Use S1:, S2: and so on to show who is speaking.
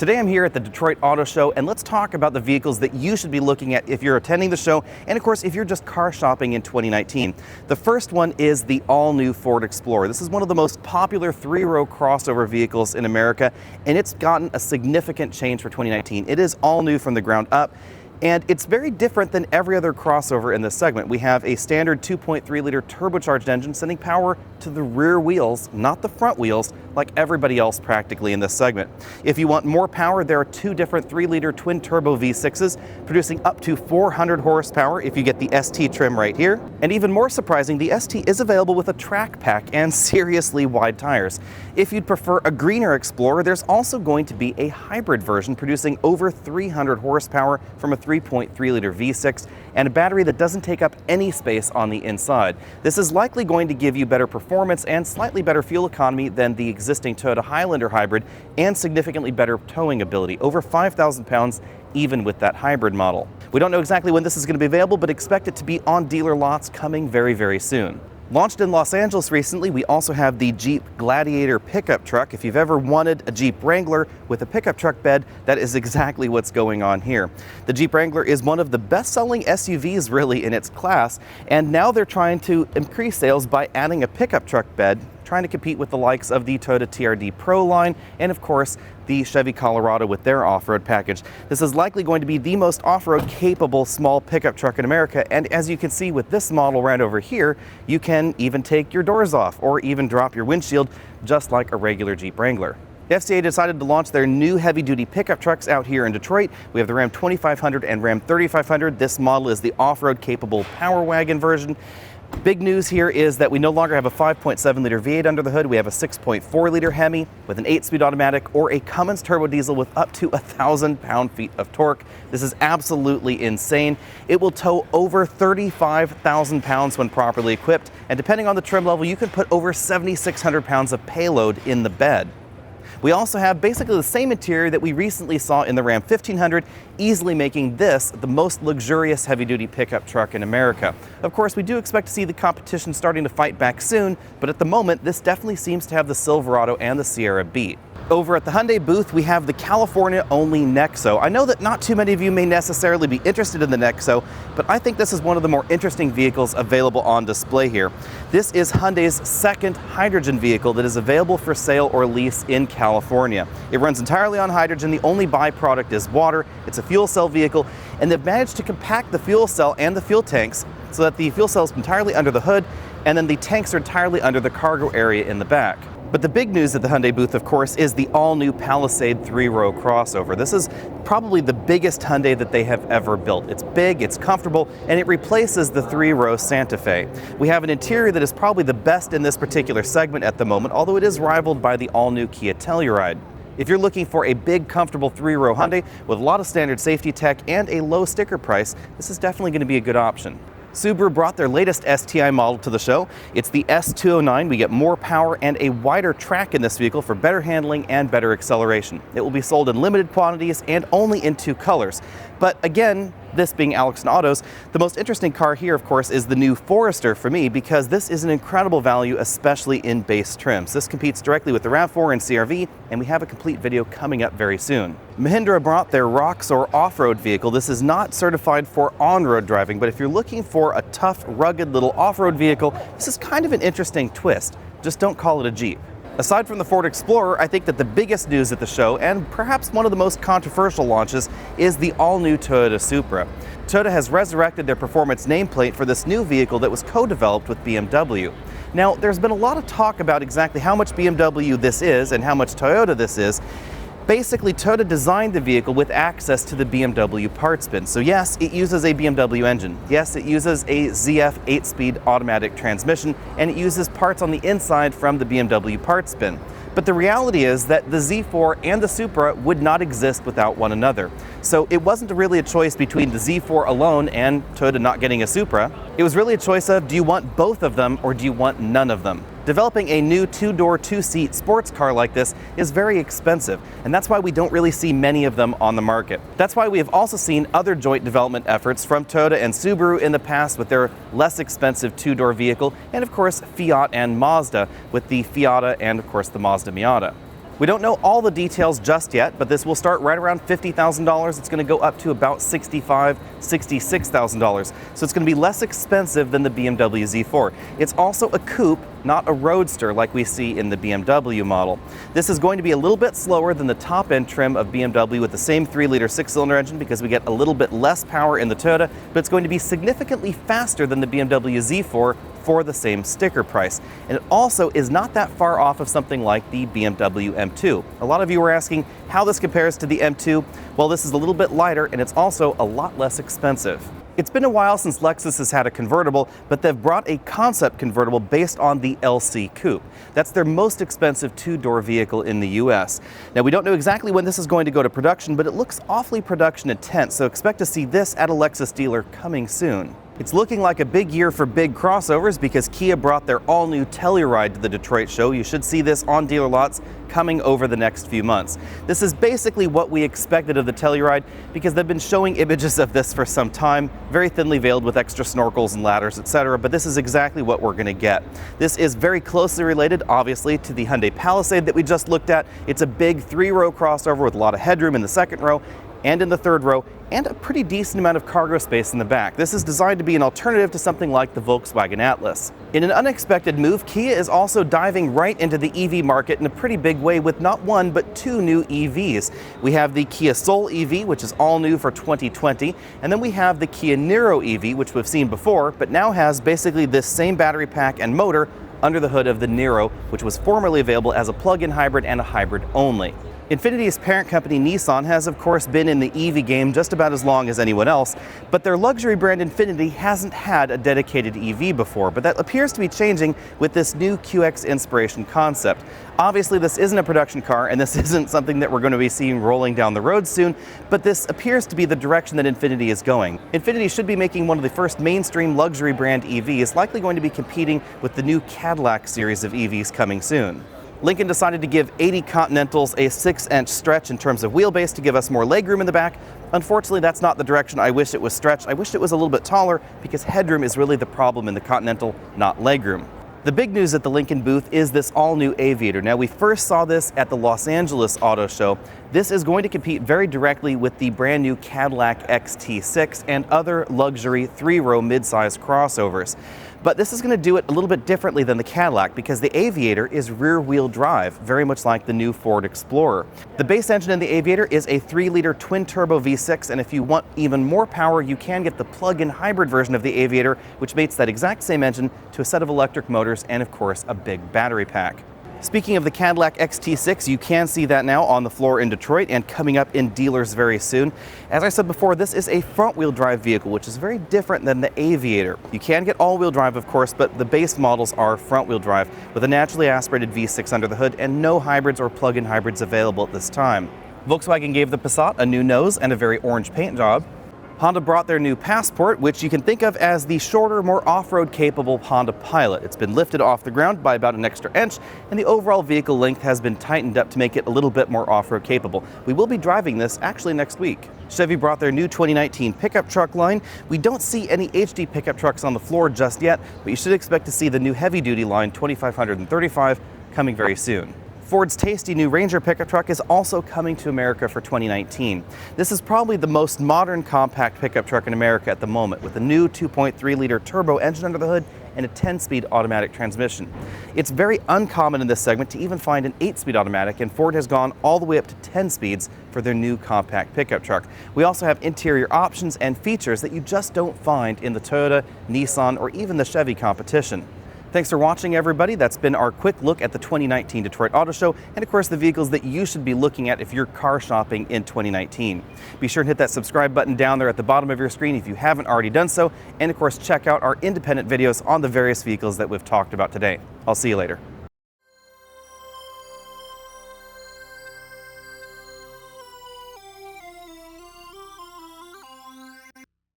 S1: Today I'm here at the Detroit Auto Show, and let's talk about the vehicles that you should be looking at if you're attending the show, and of course if you're just car shopping in 2019. The first one is the all-new Ford Explorer. This is one of the most popular three-row crossover vehicles in America, and it's gotten a significant change for 2019. It is all new from the ground up. And it's very different than every other crossover in this segment. We have a standard 2.3-liter turbocharged engine sending power to the rear wheels, not the front wheels, like everybody else practically in this segment. If you want more power, there are two different 3-liter twin-turbo V6s producing up to 400 horsepower if you get the ST trim right here. And even more surprising, the ST is available with a track pack and seriously wide tires. If you'd prefer a greener Explorer, there's also going to be a hybrid version producing over 300 horsepower from a 3.3-liter V6 and a battery that doesn't take up any space on the inside. This is likely going to give you better performance and slightly better fuel economy than the existing Toyota Highlander hybrid and significantly better towing ability, over 5,000 pounds even with that hybrid model. We don't know exactly when this is going to be available, but expect it to be on dealer lots coming very, very soon. Launched in Los Angeles recently, we also have the Jeep Gladiator pickup truck. If you've ever wanted a Jeep Wrangler with a pickup truck bed, that is exactly what's going on here. The Jeep Wrangler is one of the best-selling SUVs really in its class, and now they're trying to increase sales by adding a pickup truck bed, trying to compete with the likes of the Toyota TRD Pro line and of course the Chevy Colorado with their off-road package. This is likely going to be the most off-road capable small pickup truck in America, and as you can see with this model right over here, you can even take your doors off or even drop your windshield just like a regular Jeep Wrangler. The FCA decided to launch their new heavy-duty pickup trucks out here in Detroit. We have the Ram 2500 and Ram 3500. This model is the off-road capable Power Wagon version. Big news here is that we no longer have a 5.7-liter V8 under the hood. We have a 6.4-liter Hemi with an 8-speed automatic or a Cummins turbo diesel with up to 1,000 pound-feet of torque. This is absolutely insane. It will tow over 35,000 pounds when properly equipped, and depending on the trim level, you can put over 7,600 pounds of payload in the bed. We also have basically the same interior that we recently saw in the Ram 1500, easily making this the most luxurious heavy-duty pickup truck in America. Of course, we do expect to see the competition starting to fight back soon, but at the moment, this definitely seems to have the Silverado and the Sierra beat. Over at the Hyundai booth, we have the California-only Nexo. I know that not too many of you may necessarily be interested in the Nexo, but I think this is one of the more interesting vehicles available on display here. This is Hyundai's second hydrogen vehicle that is available for sale or lease in California. It runs entirely on hydrogen. The only byproduct is water. It's a fuel cell vehicle, and they've managed to compact the fuel cell and the fuel tanks so that the fuel cell is entirely under the hood, and then the tanks are entirely under the cargo area in the back. But the big news at the Hyundai booth, of course, is the all-new Palisade 3-row crossover. This is probably the biggest Hyundai that they have ever built. It's big, it's comfortable, and it replaces the 3-row Santa Fe. We have an interior that is probably the best in this particular segment at the moment, although it is rivaled by the all-new Kia Telluride. If you're looking for a big, comfortable 3-row Hyundai with a lot of standard safety tech and a low sticker price, this is definitely going to be a good option. Subaru brought their latest STI model to the show. It's the S209. We get more power and a wider track in this vehicle for better handling and better acceleration. It will be sold in limited quantities and only in 2 colors. But again, this being Alex and Autos, the most interesting car here, of course, is the new Forester for me, because this is an incredible value, especially in base trims. This competes directly with the RAV4 and CR-V, and we have a complete video coming up very soon. Mahindra brought their Roxor off-road vehicle. This is not certified for on-road driving, but if you're looking for a tough, rugged little off-road vehicle, this is kind of an interesting twist. Just don't call it a Jeep. Aside from the Ford Explorer, I think that the biggest news at the show, and perhaps one of the most controversial launches, is the all-new Toyota Supra. Toyota has resurrected their performance nameplate for this new vehicle that was co-developed with BMW. Now, there's been a lot of talk about exactly how much BMW this is and how much Toyota this is. Basically, Toyota designed the vehicle with access to the BMW parts bin. So yes, it uses a BMW engine. Yes, it uses a ZF 8-speed automatic transmission, and it uses parts on the inside from the BMW parts bin. But the reality is that the Z4 and the Supra would not exist without one another. So it wasn't really a choice between the Z4 alone and Toyota not getting a Supra. It was really a choice of, do you want both of them or do you want none of them? Developing a new 2-door, 2-seat sports car like this is very expensive, and that's why we don't really see many of them on the market. That's why we have also seen other joint development efforts from Toyota and Subaru in the past with their less expensive 2-door vehicle, and of course Fiat and Mazda with the Fiata and of course the Mazda Miata. We don't know all the details just yet, but this will start right around $50,000. It's going to go up to about $65,000, $66,000. So it's going to be less expensive than the BMW Z4. It's also a coupe, not a roadster like we see in the BMW model. This is going to be a little bit slower than the top-end trim of BMW with the same 3-liter 6-cylinder engine because we get a little bit less power in the Toyota, but it's going to be significantly faster than the BMW Z4 for the same sticker price. And it also is not that far off of something like the BMW M2. A lot of you were asking how this compares to the M2. Well, this is a little bit lighter and it's also a lot less expensive. It's been a while since Lexus has had a convertible, but they've brought a concept convertible based on the LC Coupe. That's their most expensive 2-door vehicle in the US. Now, we don't know exactly when this is going to go to production, but it looks awfully production intent, so expect to see this at a Lexus dealer coming soon. It's looking like a big year for big crossovers because Kia brought their all-new Telluride to the Detroit show. You should see this on dealer lots coming over the next few months. This is basically what we expected of the Telluride because they've been showing images of this for some time, very thinly veiled with extra snorkels and ladders, etc., but this is exactly what we're going to get. This is very closely related, obviously, to the Hyundai Palisade that we just looked at. It's a big 3-row crossover with a lot of headroom in the second row and in the third row, and a pretty decent amount of cargo space in the back. This is designed to be an alternative to something like the Volkswagen Atlas. In an unexpected move, Kia is also diving right into the EV market in a pretty big way with not one, but 2 new EVs. We have the Kia Soul EV, which is all new for 2020, and then we have the Kia Niro EV, which we've seen before, but now has basically this same battery pack and motor under the hood of the Niro, which was formerly available as a plug-in hybrid and a hybrid only. Infiniti's parent company Nissan has of course been in the EV game just about as long as anyone else, but their luxury brand Infiniti hasn't had a dedicated EV before, but that appears to be changing with this new QX inspiration concept. Obviously this isn't a production car and this isn't something that we're going to be seeing rolling down the road soon, but this appears to be the direction that Infiniti is going. Infiniti should be making one of the first mainstream luxury brand EVs, likely going to be competing with the new Cadillac series of EVs coming soon. Lincoln decided to give 80 Continentals a 6-inch stretch in terms of wheelbase to give us more legroom in the back. Unfortunately, that's not the direction I wish it was stretched. I wish it was a little bit taller because headroom is really the problem in the Continental, not legroom. The big news at the Lincoln booth is this all-new Aviator. Now, we first saw this at the Los Angeles Auto Show. This is going to compete very directly with the brand new Cadillac XT6 and other luxury 3-row midsize crossovers. But this is going to do it a little bit differently than the Cadillac because the Aviator is rear-wheel drive, very much like the new Ford Explorer. The base engine in the Aviator is a 3-liter twin-turbo V6, and if you want even more power, you can get the plug-in hybrid version of the Aviator, which mates that exact same engine to a set of electric motors and, of course, a big battery pack. Speaking of the Cadillac XT6, you can see that now on the floor in Detroit and coming up in dealers very soon. As I said before, this is a front-wheel drive vehicle, which is very different than the Aviator. You can get all-wheel drive, of course, but the base models are front-wheel drive with a naturally aspirated V6 under the hood and no hybrids or plug-in hybrids available at this time. Volkswagen gave the Passat a new nose and a very orange paint job. Honda brought their new Passport, which you can think of as the shorter, more off-road capable Honda Pilot. It's been lifted off the ground by about an extra inch, and the overall vehicle length has been tightened up to make it a little bit more off-road capable. We will be driving this actually next week. Chevy brought their new 2019 pickup truck line. We don't see any HD pickup trucks on the floor just yet, but you should expect to see the new heavy-duty line 2535 coming very soon. Ford's tasty new Ranger pickup truck is also coming to America for 2019. This is probably the most modern compact pickup truck in America at the moment, with a new 2.3-liter turbo engine under the hood and a 10-speed automatic transmission. It's very uncommon in this segment to even find an 8-speed automatic, and Ford has gone all the way up to 10 speeds for their new compact pickup truck. We also have interior options and features that you just don't find in the Toyota, Nissan, or even the Chevy competition. Thanks for watching, everybody. That's been our quick look at the 2019 Detroit Auto Show and, of course, the vehicles that you should be looking at if you're car shopping in 2019. Be sure and hit that subscribe button down there at the bottom of your screen if you haven't already done so. And, of course, check out our independent videos on the various vehicles that we've talked about today. I'll see you later.